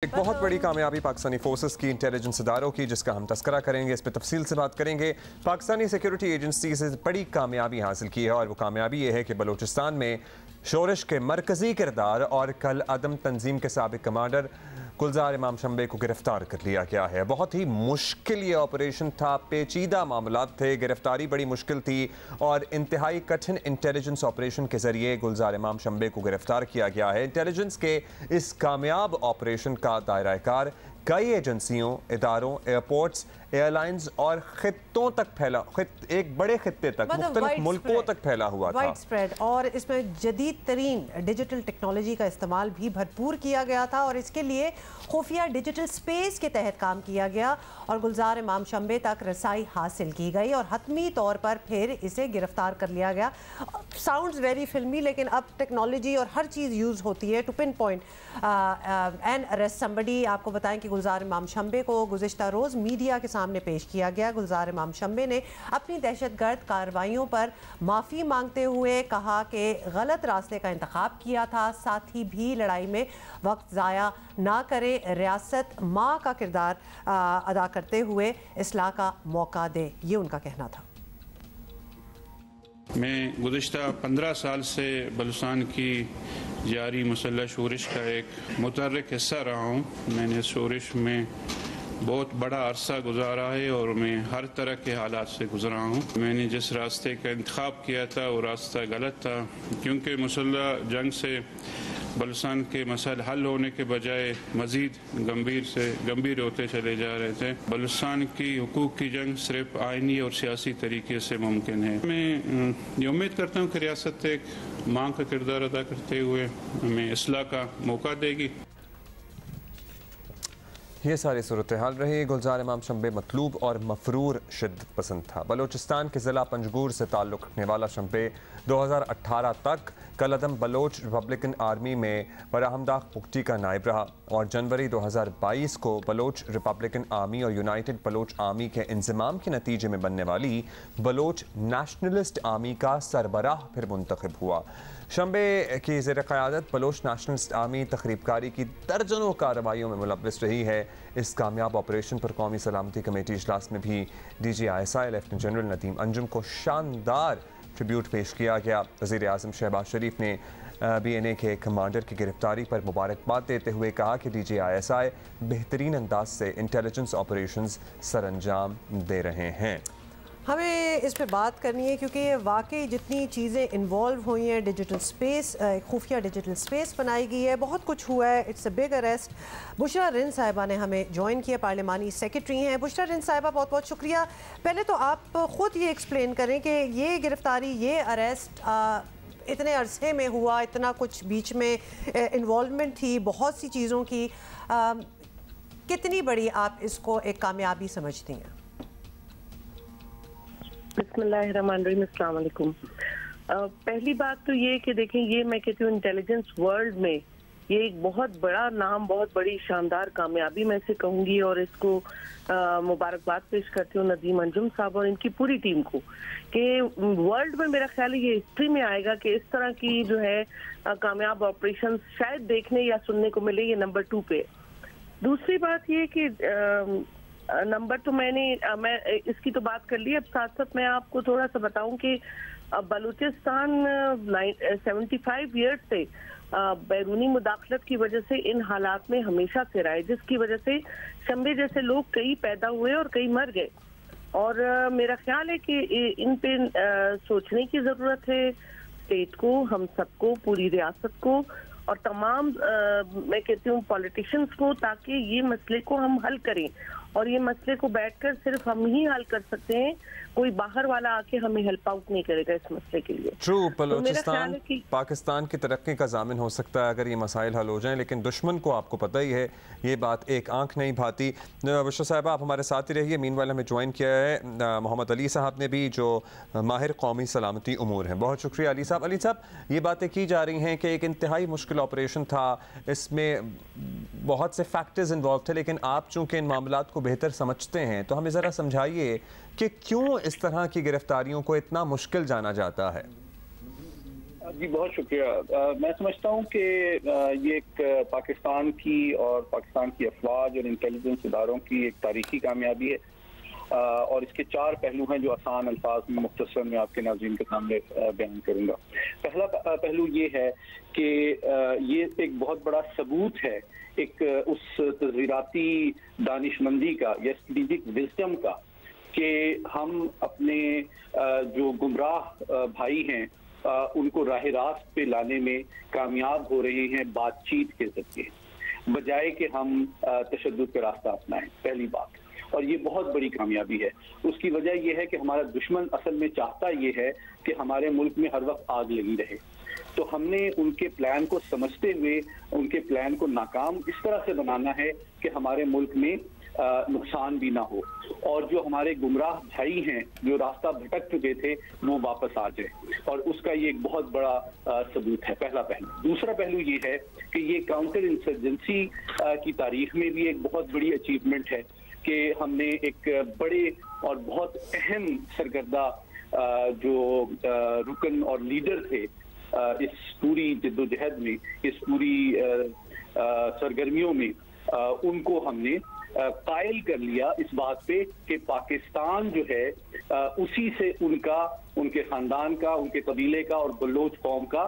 ایک بہت بڑی کامیابی پاکستانی فورسز کی انٹیلیجنس اداروں کی، جس کا ہم تذکرہ کریں گے، اس پہ تفصیل سے بات کریں گے۔ پاکستانی سیکیورٹی ایجنسی سے بڑی کامیابی حاصل کی ہے، اور وہ کامیابی یہ ہے کہ بلوچستان میں شورش کے مرکزی کردار اور کل عدم تنظیم کے سابق کمانڈر گلزار امام شمبے کو گرفتار کر لیا گیا ہے۔ بہت ہی مشکل یہ آپریشن تھا، پیچیدہ معاملات تھے، گرفتاری بڑی مشکل تھی، اور انتہائی کٹھن انٹیلیجنس آپریشن کے ذریعے گلزار امام شمبے کو گرفتار کیا گیا ہے۔ انٹیلیجنس کے اس کامیاب آپریشن کا دائرہ کار کئی ایجنسیوں، اداروں، ایئرپورٹس، ایئر لائنز اور خطوں تک پھیلا، ایک بڑے خطے تک، مختلف ملکوں تک پھیلا ہوا تھا، وائڈ سپریڈ، اور اس میں جدید ترین ڈیجیٹل ٹیکنالوجی کا استعمال بھی بھرپور کیا گیا تھا، اور اس کے لیے خفیہ ڈیجیٹل سپیس کے تحت کام کیا گیا اور گلزار امام شمبے تک رسائی حاصل کی گئی، اور حتمی طور پر پھر اسے گرفتار کر لیا گیا۔ ساؤنڈز ویری فلمی، لیکن اب ٹیکنالوجی اور ہر چیز یوز ہوتی ہے to pinpoint and arrest somebody. آپ کو بتائیں کہ گلزار امام شمبے کو گزشتہ روز میڈیا کے سامنے پیش کیا گیا۔ گلزار امام شمبے نے اپنی دہشت گرد کارروائیوں پر معافی مانگتے ہوئے کہا کہ غلط راستے کا انتخاب کیا تھا، ساتھی بھی لڑائی میں وقت ضائع نہ کرے، ریاست ماں کا کردار ادا کرتے ہوئے اصلاح کا موقع دے، یہ ان کا کہنا تھا۔ میں گزشتہ 15 سال سے بلوچستان کی جاری مسلح شورش کا ایک متحرک حصہ رہا ہوں۔ میں نے شورش میں بہت بڑا عرصہ گزارا ہے، اور میں ہر طرح کے حالات سے گزرا ہوں۔ میں نے جس راستے کا انتخاب کیا تھا وہ راستہ غلط تھا، کیونکہ مسلح جنگ سے بلوچستان کے مسائل حل ہونے کے بجائے مزید گمبھیر ہوتے چلے جا رہے تھے۔ بلوچستان کی حقوق کی جنگ صرف آئینی اور سیاسی طریقے سے ممکن ہے۔ میں یہ امید کرتا ہوں کہ ریاست ایک ماں کا کردار ادا کرتے ہوئے ہمیں اصلاح کا موقع دے گی۔ یہ ساری صورتحال رہی۔ گلزار امام شمبے مطلوب اور مفرور شدت پسند تھا۔ بلوچستان کے ضلع پنجگور سے تعلق رکھنے والا شمبے 2018 تک کالعدم بلوچ ریپبلکن آرمی میں براہمداغ پگٹی کا نائب رہا، اور جنوری 2022 کو بلوچ ریپبلکن آرمی اور یونائٹڈ بلوچ آرمی کے انضمام کے نتیجے میں بننے والی بلوچ نیشنلسٹ آرمی کا سربراہ پھر منتخب ہوا۔ شمبے کی زیر قیادت بلوچ نیشنلسٹ آرمی تخریب کاری کی درجنوں کارروائیوں میں ملوث رہی ہے۔ اس کامیاب آپریشن پر قومی سلامتی کمیٹی اجلاس میں بھی D G I S I lieutenant general Nadeem Anjum کو شاندار ٹریبیوٹ پیش کیا گیا۔ وزیر اعظم شہباز شریف نے بی این اے کے کمانڈر کی گرفتاری پر مبارکباد دیتے ہوئے کہا کہ ڈی جی آئی ایس آئی بہترین انداز سے انٹیلیجنس آپریشنز سر انجام دے رہے ہیں۔ ہمیں اس پہ بات کرنی ہے، کیونکہ واقعی جتنی چیزیں انوالو ہوئی ہیں، ڈیجیٹل سپیس، خفیہ ڈیجیٹل سپیس بنائی گئی ہے، بہت کچھ ہوا ہے۔ It's a big arrest. Bushra Rind صاحبہ نے ہمیں جوائن کیا، پارلیمانی سیکرٹری ہیں۔ بشرا رند صاحبہ، بہت بہت شکریہ۔ پہلے تو آپ خود یہ ایکسپلین کریں کہ یہ گرفتاری، یہ اریسٹ اتنے عرصے میں ہوا، اتنا کچھ بیچ میں انوالومنٹ تھی بہت سی چیزوں کی، کتنی بڑی آپ اس کو ایک کامیابی سمجھتی ہیں؟ بسم اللہ الرحمن الرحیم، السلام علیکم۔ پہلی بات تو یہ کہ دیکھیں، یہ میں کہتی ہوں انٹیلیجنس ورلڈ میں یہ ایک بہت بڑا نام، بہت بڑی شاندار کامیابی میں سے کہوں گی، اور اس کو مبارکباد پیش کرتی ہوں ندیم انجم صاحب اور ان کی پوری ٹیم کو، کہ ورلڈ میں میرا خیال ہے یہ ہسٹری میں آئے گا کہ اس طرح کی جو ہے کامیاب آپریشن شاید دیکھنے یا سننے کو ملے۔ یہ نمبر 2 پہ۔ دوسری بات یہ کہ نمبر تو میں اس کی تو بات کر لی، اب ساتھ ساتھ میں آپ کو تھوڑا سا بتاؤں کہ بلوچستان 75 ایئرز سے بیرونی مداخلت کی وجہ سے ان حالات میں ہمیشہ سے رہا ہے، جس کی وجہ سے شمبے جیسے لوگ کئی پیدا ہوئے اور کئی مر گئے، اور میرا خیال ہے کہ ان پہ سوچنے کی ضرورت ہے، اسٹیٹ کو، ہم سب کو، پوری ریاست کو، اور تمام میں کہتی ہوں پولیٹیشینز کو، تاکہ یہ مسئلے کو ہم حل کریں، اور یہ مسئلے کو بیٹھ کر صرف ہم ہی حل کر سکتے ہیں، کوئی باہر والا آ کے ہمیں ہیلپ آؤٹ نہیں کرے گا اس مسئلے کے لیے۔ بلوچستان پاکستان کی ترقی کا ضامن ہو سکتا ہے اگر یہ مسائل حل ہو جائیں، لیکن دشمن کو آپ کو پتہ ہی ہے یہ بات ایک آنکھ نہیں بھاتی۔ بشرا صاحبہ، آپ ہمارے ساتھ ہی رہیے۔ مین وائل ہمیں جوائن کیا ہے محمد علی صاحب نے بھی، جو ماہر قومی سلامتی امور ہیں۔ بہت شکریہ علی صاحب۔ علی صاحب، یہ باتیں کی جا رہی ہیں کہ ایک انتہائی مشکل آپریشن تھا، اس میں بہت سے فیکٹرز انوالو تھے، لیکن آپ چونکہ ان معاملات کو بہتر سمجھتے ہیں تو ہمیں ذرا سمجھائیے کہ کیوں اس طرح کی گرفتاریوں کو اتنا مشکل جانا جاتا ہے؟ جی بہت شکریہ. میں سمجھتا ہوں کہ یہ ایک پاکستان کی اور پاکستان کی افواج اور انٹیلیجنس اداروں کی ایک تاریخی کامیابی ہے اور اس کے 4 پہلو ہیں جو آسان الفاظ میں مختصر میں آپ کے ناظرین کے سامنے بیان کروں گا. پہلا پہلو یہ ہے کہ یہ ایک بہت بڑا ثبوت ہے ایک اس تذہیراتی دانش مندی کا یا اسٹریٹجک وزڈم کا کہ ہم اپنے جو گمراہ بھائی ہیں ان کو راہ راست پہ لانے میں کامیاب ہو رہے ہیں بات چیت کے ذریعے بجائے کہ ہم تشدد کا راستہ اپنائیں. پہلی بات. اور یہ بہت بڑی کامیابی ہے. اس کی وجہ یہ ہے کہ ہمارا دشمن اصل میں چاہتا یہ ہے کہ ہمارے ملک میں ہر وقت آگ لگی رہے. تو ہم نے ان کے پلان کو سمجھتے ہوئے ان کے پلان کو ناکام اس طرح سے بنانا ہے کہ ہمارے ملک میں نقصان بھی نہ ہو اور جو ہمارے گمراہ بھائی ہیں جو راستہ بھٹک چکے تھے وہ واپس آ جائیں. اور اس کا یہ ایک بہت بڑا ثبوت ہے. پہلا پہلو. دوسرا پہلو یہ ہے کہ یہ کاؤنٹر انسرجنسی کی تاریخ میں بھی ایک بہت بڑی اچیومنٹ ہے کہ ہم نے ایک بڑے اور بہت اہم سرگردہ جو رکن اور لیڈر تھے اس پوری جدوجہد میں اس پوری سرگرمیوں میں ان کو ہم نے قائل کر لیا اس بات پہ کہ پاکستان جو ہے اسی سے ان کے خاندان کا ان کے قبیلے کا اور بلوچ قوم کا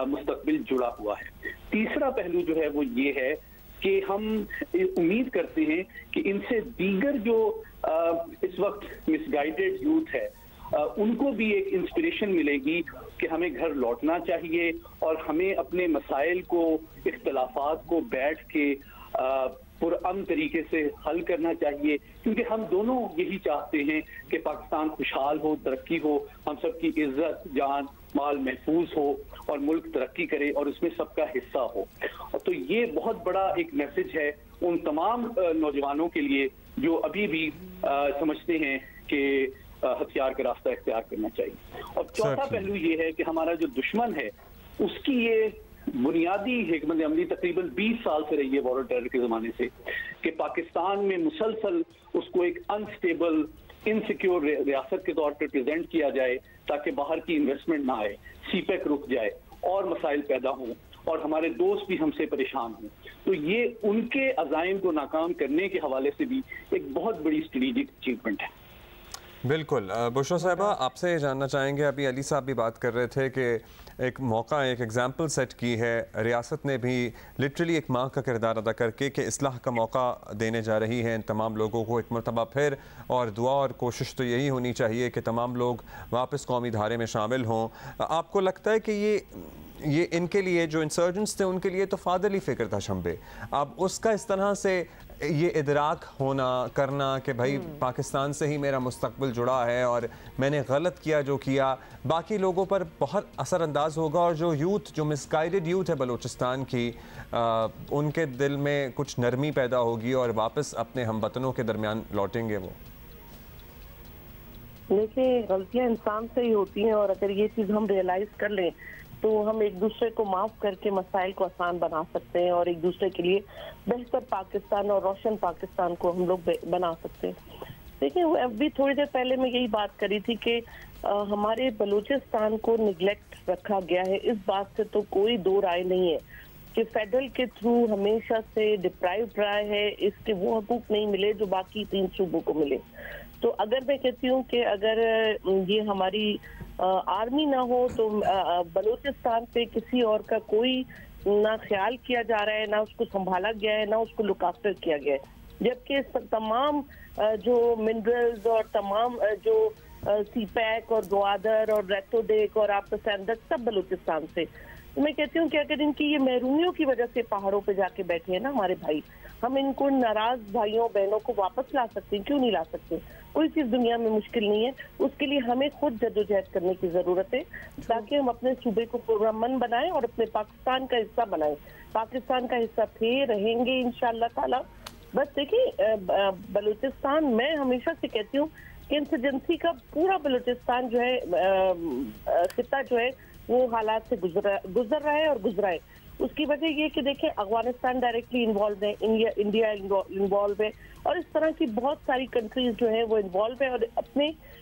مستقبل جڑا ہوا ہے. تیسرا پہلو جو ہے وہ یہ ہے کہ ہم امید کرتے ہیں کہ ان سے دیگر جو اس وقت مس گائیڈڈ یوتھ ہے ان کو بھی ایک انسپریشن ملے گی کہ ہمیں گھر لوٹنا چاہیے اور ہمیں اپنے مسائل کو اختلافات کو بیٹھ کے پرامن طریقے سے حل کرنا چاہیے کیونکہ ہم دونوں یہی چاہتے ہیں کہ پاکستان خوشحال ہو ترقی ہو ہم سب کی عزت جان مال محفوظ ہو اور ملک ترقی کرے اور اس میں سب کا حصہ ہو. تو یہ بہت بڑا ایک میسج ہے ان تمام نوجوانوں کے لیے جو ابھی بھی سمجھتے ہیں کہ ہتھیار کا راستہ اختیار کرنا چاہیے. اور چوتھا پہلو یہ ہے کہ ہمارا جو دشمن ہے اس کی یہ بنیادی حکمت عملی تقریباً 20 سال سے رہی ہے وار ٹیرر کے زمانے سے کہ پاکستان میں مسلسل اس کو ایک انسٹیبل انسیکیور ریاست کے طور پہ پریزنٹ کیا جائے تاکہ باہر کی انویسٹمنٹ نہ آئے, سی پیک رک جائے اور مسائل پیدا ہوں اور ہمارے دوست بھی ہم سے پریشان ہوں. تو یہ ان کے عزائم کو ناکام کرنے کے حوالے سے بھی ایک بہت بڑی اسٹریٹجک اچیومنٹ ہے. بالکل. بشرا صاحبہ آپ سے جاننا چاہیں گے, ابھی علی صاحب بھی بات کر رہے تھے کہ ایک موقع ایک ایگزامپل سیٹ کی ہے ریاست نے بھی لٹرلی ایک ماں کا کردار ادا کر کے کہ اصلاح کا موقع دینے جا رہی ہے ان تمام لوگوں کو ایک مرتبہ پھر, اور دعا اور کوشش تو یہی ہونی چاہیے کہ تمام لوگ واپس قومی دھارے میں شامل ہوں. آپ کو لگتا ہے کہ یہ ان کے لیے جو انسرجنٹس تھے ان کے لیے تو فادلی فکر تھا شمبے, اب اس کا اس طرح سے یہ ادراک ہونا کرنا کہ بھائی پاکستان سے ہی میرا مستقبل جڑا ہے اور میں نے غلط کیا جو کیا, باقی لوگوں پر بہت اثر انداز ہوگا اور جو یوتھ جو مس گائیڈڈ یوتھ ہے بلوچستان کی ان کے دل میں کچھ نرمی پیدا ہوگی اور واپس اپنے ہم وطنوں کے درمیان لوٹیں گے. وہ دیکھیں غلطیاں انسان سے ہی ہوتی ہیں اور اگر یہ چیز ہم ریئلائز کر لیں تو ہم ایک دوسرے کو معاف کر کے مسائل کو آسان بنا سکتے ہیں اور ایک دوسرے کے لیے بہتر پاکستان اور روشن پاکستان کو ہم لوگ بنا سکتے ہیں. دیکھیں ابھی تھوڑی دیر پہلے میں یہی بات کری تھی کہ ہمارے بلوچستان کو نگلیکٹ رکھا گیا ہے. اس بات سے تو کوئی دو رائے نہیں ہے کہ فیڈرل کے تھرو ہمیشہ سے ڈپرائیوڈ رہا ہے, اس کے وہ حقوق نہیں ملے جو باقی 3 صوبوں کو ملے. تو اگر میں کہتی ہوں کہ اگر یہ ہماری آرمی نہ ہو تو بلوچستان پہ کسی اور کا کوئی نہ خیال کیا جا رہا ہے, نہ اس کو سنبھالا گیا ہے, نہ اس کو لک آفٹر کیا گیا ہے, جبکہ تمام جو منرلز اور تمام جو سی پیک اور گوادر اور ریٹوڈیک اور آپ سیندک سب بلوچستان سے. میں کہتی ہوں کہ اگر ان کی یہ محرومیوں کی وجہ سے پہاڑوں پہ جا کے بیٹھے ہیں نا ہمارے بھائی, ہم ان کو ناراض بھائیوں بہنوں کو واپس لا سکتے ہیں, کیوں نہیں لا سکتے؟ کوئی چیز دنیا میں مشکل نہیں ہے. اس کے لیے ہمیں خود جدوجہد کرنے کی ضرورت ہے تاکہ ہم اپنے صوبے کو پرامن بنائیں اور اپنے پاکستان کا حصہ بنائیں. پاکستان کا حصہ تھے, رہیں گے انشاءاللہ تعالی. بس دیکھیں بلوچستان, میں ہمیشہ سے کہتی ہوں کہ انسرجنسی کا پورا بلوچستان جو ہے خطہ جو ہے وہ حالات سے گزر رہا ہے اور گزرا ہے. اس کی وجہ یہ کہ دیکھیں افغانستان ڈائریکٹلی انوالو ہے, انڈیا انوالو ہے, اور اس طرح کی بہت ساری کنٹریز جو ہیں وہ انوالو ہیں اور اپنے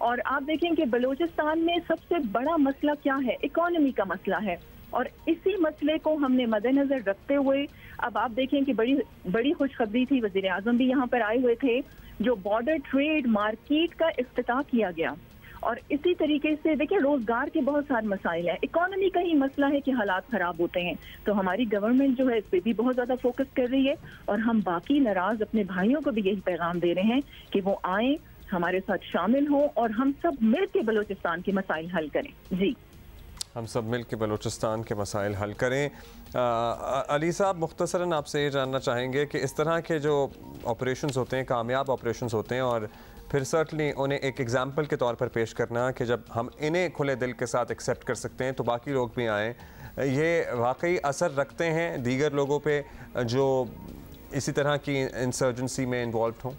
اور آپ دیکھیں کہ بلوچستان میں سب سے بڑا مسئلہ کیا ہے؟ اکانومی کا مسئلہ ہے، اور اسی مسئلے کو ہم نے مد نظر رکھتے ہوئے اب آپ دیکھیں کہ بڑی خوشخبری تھی، وزیر اعظم بھی یہاں پر آئے ہوئے تھے، جو بارڈر ٹریڈ مارکیٹ کا افتتاح کیا گیا. اور اسی طریقے سے دیکھیں روزگار کے بہت سارے مسائل ہیں، اکانومی کا ہی مسئلہ ہے کہ حالات خراب ہوتے ہیں، تو ہماری گورنمنٹ جو ہے اس پہ بھی بہت زیادہ فوکس کر رہی ہے، اور ہم باقی ناراض اپنے بھائیوں کو بھی یہی پیغام دے رہے ہیں کہ وہ آئیں، ہمارے ساتھ شامل ہوں، اور ہم سب مل کے بلوچستان کے مسائل حل کریں. جی ہم سب مل کے بلوچستان کے مسائل حل کریں. علی صاحب مختصراً آپ سے یہ جاننا چاہیں گے کہ اس طرح کے جو آپریشنز ہوتے ہیں، کامیاب آپریشنز ہوتے ہیں، اور پھر سرٹنلی انہیں ایک ایگزامپل کے طور پر پیش کرنا کہ جب ہم انہیں کھلے دل کے ساتھ ایکسیپٹ کر سکتے ہیں تو باقی لوگ بھی آئیں، یہ واقعی اثر رکھتے ہیں دیگر لوگوں پہ جو اسی طرح کی انسرجنسی میں انوالوڈ ہوں؟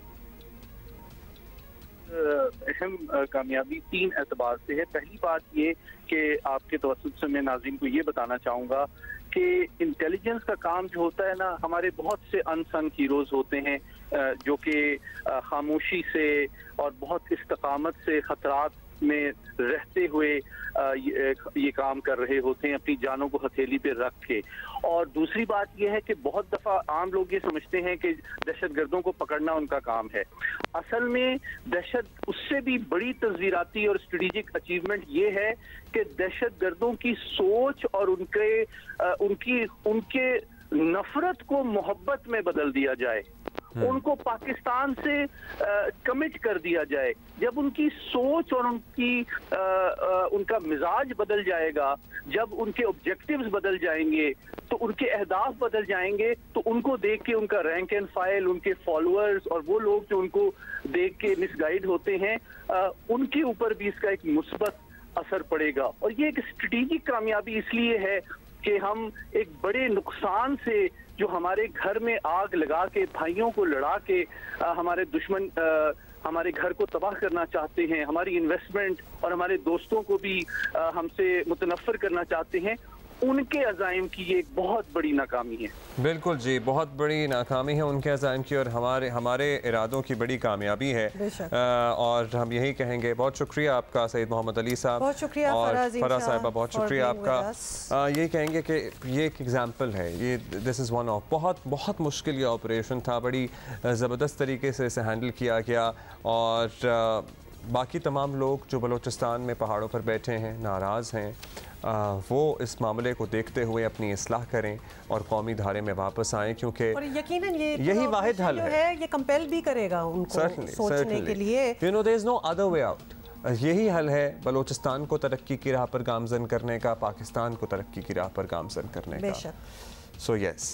اہم کامیابی 3 اعتبار سے ہے. پہلی بات یہ کہ آپ کے توسط سے میں ناظرین کو یہ بتانا چاہوں گا کہ انٹیلیجنس کا کام جو ہوتا ہے نا، ہمارے بہت سے ان سنگ ہیروز ہوتے ہیں جو کہ خاموشی سے اور بہت استقامت سے خطرات میں رہتے ہوئے یہ کام کر رہے ہوتے ہیں اپنی جانوں کو ہتھیلی پہ رکھ کے. اور دوسری بات یہ ہے کہ بہت دفعہ عام لوگ یہ سمجھتے ہیں کہ دہشت گردوں کو پکڑنا ان کا کام ہے. اصل میں دہشت اس سے بھی بڑی تصویراتی اور اسٹریٹجک اچیومنٹ یہ ہے کہ دہشت گردوں کی سوچ اور ان کے نفرت کو محبت میں بدل دیا جائے، ان کو پاکستان سے کمٹ کر دیا جائے. جب ان کی سوچ اور ان کا مزاج بدل جائے گا، جب ان کے آبجیکٹیوز بدل جائیں گے، تو ان کے اہداف بدل جائیں گے، تو ان کو دیکھ کے ان کا رینک اینڈ فائل، ان کے فالوورز اور وہ لوگ جو ان کو دیکھ کے مس گائیڈ ہوتے ہیں، ان کے اوپر بھی اس کا ایک مثبت اثر پڑے گا. اور یہ ایک اسٹریٹجک کامیابی اس لیے ہے کہ ہم ایک بڑے نقصان سے جو ہمارے گھر میں آگ لگا کے بھائیوں کو لڑا کے ہمارے دشمن ہمارے گھر کو تباہ کرنا چاہتے ہیں، ہماری انویسٹمنٹ اور ہمارے دوستوں کو بھی ہم سے متنفر کرنا چاہتے ہیں، ان کے عزائم کی یہ ایک بہت بڑی ناکامی ہے. بالکل جی، بہت بڑی ناکامی ہے ان کے عزائم کی، اور ہمارے ارادوں کی بڑی کامیابی ہے. اور ہم یہی کہیں گے. بہت شکریہ آپ کا سید محمد علی صاحب، بہت شکریہ اور فرح صاحبہ، بہت شکریہ آپ کا. یہ کہیں گے کہ یہ ایک ایگزامپل ہے، یہ دس از ون آف بہت مشکل یہ آپریشن تھا، بڑی زبردست طریقے سے اسے ہینڈل کیا گیا. اور باقی تمام لوگ جو بلوچستان میں پہاڑوں پر بیٹھے ہیں، ناراض ہیں، وہ اس معاملے کو دیکھتے ہوئے اپنی اصلاح کریں اور قومی دھارے میں واپس آئیں، کیونکہ یقیناً یہی واحد حل ہے. یہ کمپیل بھی کرے گا ان کو سوچنے کے لیے. there is no other way out. یہی حل ہے بلوچستان کو ترقی کی راہ پر گامزن کرنے کا، پاکستان کو ترقی کی راہ پر گامزن کرنے کا. بے شک. So yes.